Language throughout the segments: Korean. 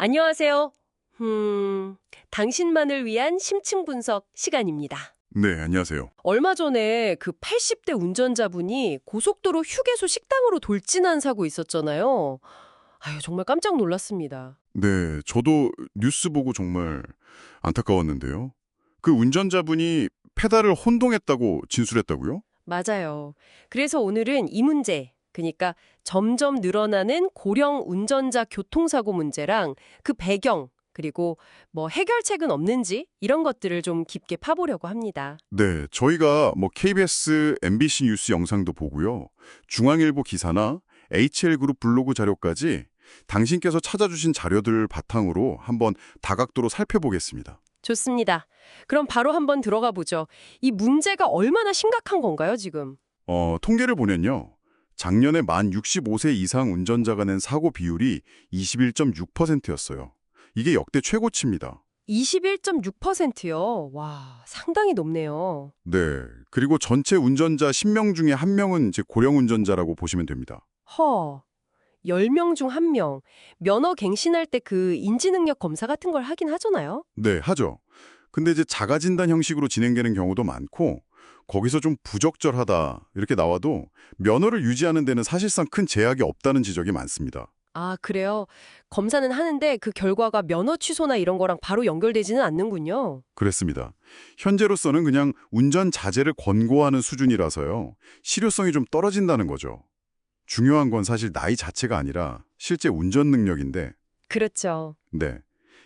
안녕하세요. 당신만을 위한 심층 분석 시간입니다. 네, 안녕하세요. 얼마 전에 그 80대 운전자분이 고속도로 휴게소 식당으로 돌진한 사고 있었잖아요. 아유, 정말 깜짝 놀랐습니다. 네, 저도 뉴스 보고 정말 안타까웠는데요. 그 운전자분이 페달을 혼동했다고 진술했다고요? 맞아요. 그래서 오늘은 이 문제, 그러니까 점점 늘어나는 고령 운전자 교통사고 문제랑 그 배경, 그리고 뭐 해결책은 없는지 이런 것들을 좀 깊게 파보려고 합니다. 네, 저희가 KBS, MBC 뉴스 영상도 보고요. 중앙일보 기사나 HL그룹 블로그 자료까지 당신께서 찾아주신 자료들을 바탕으로 한번 다각도로 살펴보겠습니다. 좋습니다. 그럼 바로 한번 들어가 보죠. 이 문제가 얼마나 심각한 건가요, 지금? 통계를 보면요. 작년에 만 65세 이상 운전자가 낸 사고 비율이 21.6%였어요. 이게 역대 최고치입니다. 21.6%요. 와, 상당히 높네요. 네. 그리고 전체 운전자 10명 중에 1명은 이제 고령 운전자라고 보시면 됩니다. 허, 10명 중 1명. 면허 갱신할 때 그 인지능력 검사 같은 걸 하긴 하잖아요? 네, 하죠. 근데 이제 자가진단 형식으로 진행되는 경우도 많고 거기서 좀 부적절하다 이렇게 나와도 면허를 유지하는 데는 사실상 큰 제약이 없다는 지적이 많습니다. 아, 그래요? 검사는 하는데 그 결과가 면허 취소나 이런 거랑 바로 연결되지는 않는군요. 그랬습니다. 현재로서는 그냥 운전 자제를 권고하는 수준이라서요. 실효성이 좀 떨어진다는 거죠. 중요한 건 사실 나이 자체가 아니라 실제 운전 능력인데 그렇죠. 네.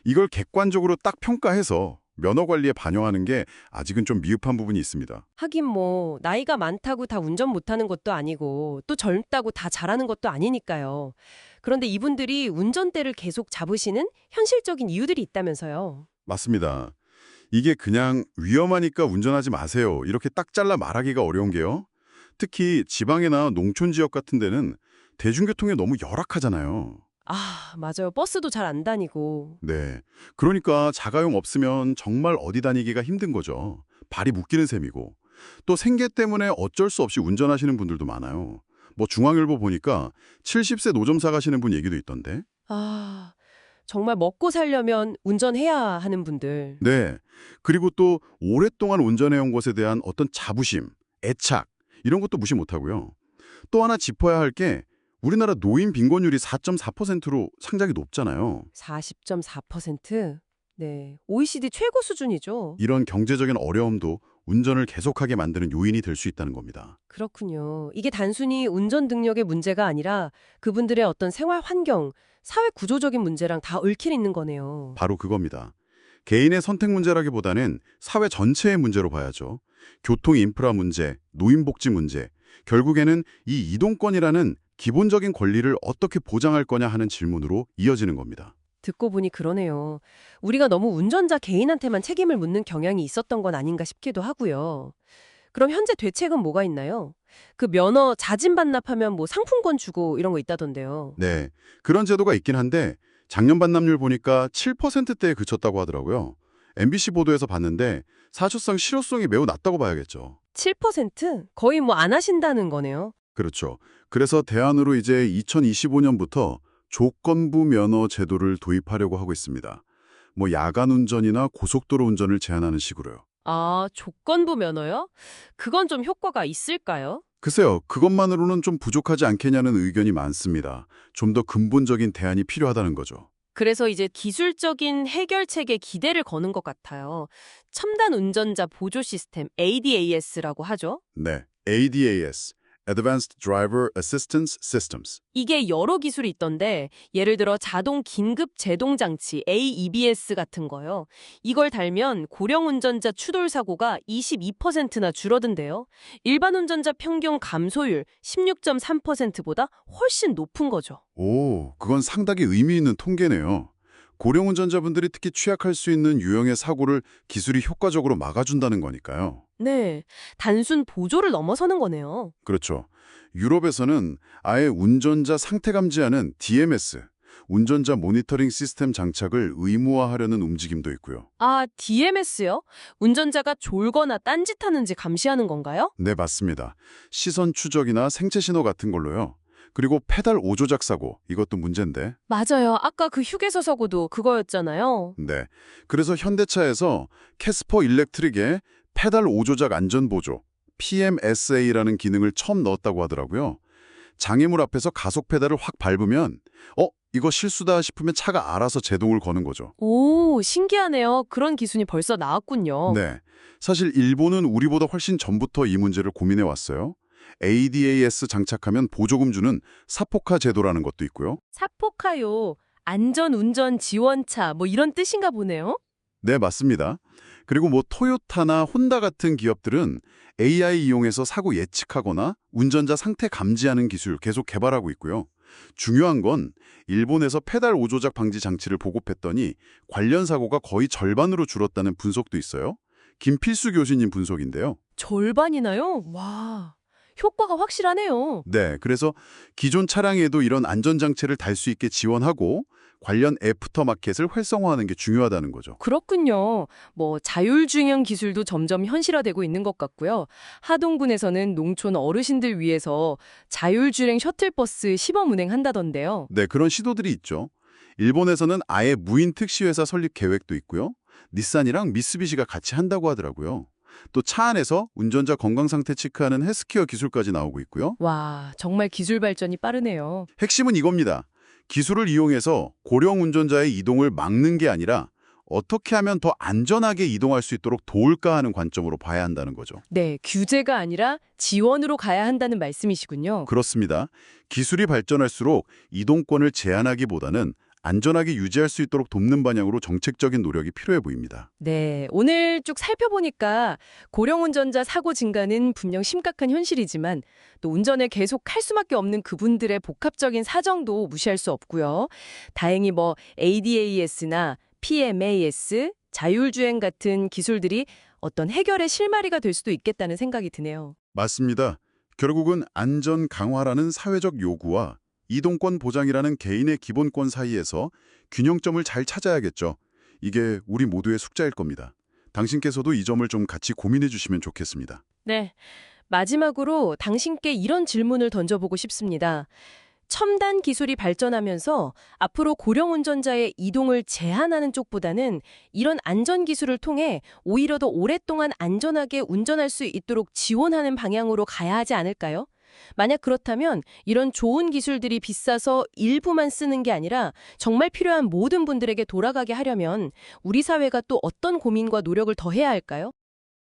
이걸 객관적으로 딱 평가해서 면허 관리에 반영하는 게 아직은 좀 미흡한 부분이 있습니다. 하긴 뭐 나이가 많다고 다 운전 못하는 것도 아니고 또 젊다고 다 잘하는 것도 아니니까요. 그런데 이분들이 운전대를 계속 잡으시는 현실적인 이유들이 있다면서요. 맞습니다. 이게 그냥 위험하니까 운전하지 마세요. 이렇게 딱 잘라 말하기가 어려운 게요. 특히 지방이나 농촌 지역 같은 데는 대중교통이 너무 열악하잖아요. 아, 맞아요. 버스도 잘 안 다니고. 네. 그러니까 자가용 없으면 정말 어디 다니기가 힘든 거죠. 발이 묶이는 셈이고. 또 생계 때문에 어쩔 수 없이 운전하시는 분들도 많아요. 중앙일보 보니까 70세 노점사 가시는 분 얘기도 있던데. 아, 정말 먹고 살려면 운전해야 하는 분들. 네. 그리고 또 오랫동안 운전해온 것에 대한 어떤 자부심, 애착 이런 것도 무시 못하고요. 또 하나 짚어야 할 게 우리나라 노인 빈곤율이 4.4%로 상당히 높잖아요. 40.4%? 네. OECD 최고 수준이죠. 이런 경제적인 어려움도 운전을 계속하게 만드는 요인이 될 수 있다는 겁니다. 그렇군요. 이게 단순히 운전 능력의 문제가 아니라 그분들의 어떤 생활 환경, 사회 구조적인 문제랑 다 얽혀 있는 거네요. 바로 그겁니다. 개인의 선택 문제라기보다는 사회 전체의 문제로 봐야죠. 교통 인프라 문제, 노인복지 문제, 결국에는 이 이동권이라는 기본적인 권리를 어떻게 보장할 거냐 하는 질문으로 이어지는 겁니다. 듣고 보니 그러네요. 우리가 너무 운전자 개인한테만 책임을 묻는 경향이 있었던 건 아닌가 싶기도 하고요. 그럼 현재 대책은 뭐가 있나요? 그 면허 자진 반납하면 뭐 상품권 주고 이런 거 있다던데요. 네, 그런 제도가 있긴 한데 작년 반납률 보니까 7%대에 그쳤다고 하더라고요. MBC 보도에서 봤는데 사실상 실효성이 매우 낮다고 봐야겠죠. 7%? 거의 뭐 안 하신다는 거네요. 그렇죠. 그래서 대안으로 이제 2025년부터 조건부 면허 제도를 도입하려고 하고 있습니다. 야간 운전이나 고속도로 운전을 제한하는 식으로요. 아, 조건부 면허요? 그건 좀 효과가 있을까요? 글쎄요, 그것만으로는 좀 부족하지 않겠냐는 의견이 많습니다. 좀 더 근본적인 대안이 필요하다는 거죠. 그래서 이제 기술적인 해결책에 기대를 거는 것 같아요. 첨단 운전자 보조 시스템 ADAS라고 하죠. 네, ADAS, Advanced Driver Assistance Systems. 이게 여러 기술이 있던데 예를 들어 자동 긴급 제동 장치 AEBS 같은 거요. 이걸 달면 고령 운전자 추돌 사고가 22%나 줄어든대요. 일반 운전자 평균 감소율 16.3%보다 훨씬 높은 거죠. 오, 그건 상당히 의미 있는 통계네요. 고령 운전자분들이 특히 취약할 수 있는 유형의 사고를 기술이 효과적으로 막아준다는 거니까요. 네, 단순 보조를 넘어서는 거네요. 그렇죠. 유럽에서는 아예 운전자 상태 감지하는 DMS, 운전자 모니터링 시스템 장착을 의무화하려는 움직임도 있고요. 아, DMS요? 운전자가 졸거나 딴짓하는지 감시하는 건가요? 네, 맞습니다. 시선 추적이나 생체 신호 같은 걸로요. 그리고 페달 오조작 사고, 이것도 문제인데. 맞아요. 아까 그 휴게소 사고도 그거였잖아요. 네. 그래서 현대차에서 캐스퍼 일렉트릭에 페달 오조작 안전보조, PMSA라는 기능을 처음 넣었다고 하더라고요. 장애물 앞에서 가속 페달을 확 밟으면 이거 실수다 싶으면 차가 알아서 제동을 거는 거죠. 오, 신기하네요. 그런 기술이 벌써 나왔군요. 네. 사실 일본은 우리보다 훨씬 전부터 이 문제를 고민해 왔어요. ADAS 장착하면 보조금 주는 사포카 제도라는 것도 있고요. 사포카요. 안전운전 지원차 뭐 이런 뜻인가 보네요. 네, 맞습니다. 그리고 토요타나 혼다 같은 기업들은 AI 이용해서 사고 예측하거나 운전자 상태 감지하는 기술 계속 개발하고 있고요. 중요한 건 일본에서 페달 오조작 방지 장치를 보급했더니 관련 사고가 거의 절반으로 줄었다는 분석도 있어요. 김필수 교수님 분석인데요. 절반이나요? 와, 효과가 확실하네요. 네, 그래서 기존 차량에도 이런 안전장치를 달 수 있게 지원하고 관련 애프터마켓을 활성화하는 게 중요하다는 거죠. 그렇군요. 자율주행 기술도 점점 현실화되고 있는 것 같고요. 하동군에서는 농촌 어르신들 위해서 자율주행 셔틀버스 시범 운행한다던데요. 네, 그런 시도들이 있죠. 일본에서는 아예 무인 택시회사 설립 계획도 있고요. 닛산이랑 미쓰비시가 같이 한다고 하더라고요. 또 차 안에서 운전자 건강 상태 체크하는 헬스케어 기술까지 나오고 있고요. 와, 정말 기술 발전이 빠르네요. 핵심은 이겁니다. 기술을 이용해서 고령 운전자의 이동을 막는 게 아니라 어떻게 하면 더 안전하게 이동할 수 있도록 도울까 하는 관점으로 봐야 한다는 거죠. 네, 규제가 아니라 지원으로 가야 한다는 말씀이시군요. 그렇습니다. 기술이 발전할수록 이동권을 제한하기보다는 안전하게 유지할 수 있도록 돕는 방향으로 정책적인 노력이 필요해 보입니다. 네, 오늘 쭉 살펴보니까 고령 운전자 사고 증가는 분명 심각한 현실이지만 또 운전을 계속 할 수밖에 없는 그분들의 복합적인 사정도 무시할 수 없고요. 다행히 ADAS나 PMAS, 자율주행 같은 기술들이 어떤 해결의 실마리가 될 수도 있겠다는 생각이 드네요. 맞습니다. 결국은 안전 강화라는 사회적 요구와 이동권 보장이라는 개인의 기본권 사이에서 균형점을 잘 찾아야겠죠. 이게 우리 모두의 숙제일 겁니다. 당신께서도 이 점을 좀 같이 고민해 주시면 좋겠습니다. 네, 마지막으로 당신께 이런 질문을 던져보고 싶습니다. 첨단 기술이 발전하면서 앞으로 고령 운전자의 이동을 제한하는 쪽보다는 이런 안전 기술을 통해 오히려 더 오랫동안 안전하게 운전할 수 있도록 지원하는 방향으로 가야 하지 않을까요? 만약 그렇다면 이런 좋은 기술들이 비싸서 일부만 쓰는 게 아니라 정말 필요한 모든 분들에게 돌아가게 하려면 우리 사회가 또 어떤 고민과 노력을 더 해야 할까요?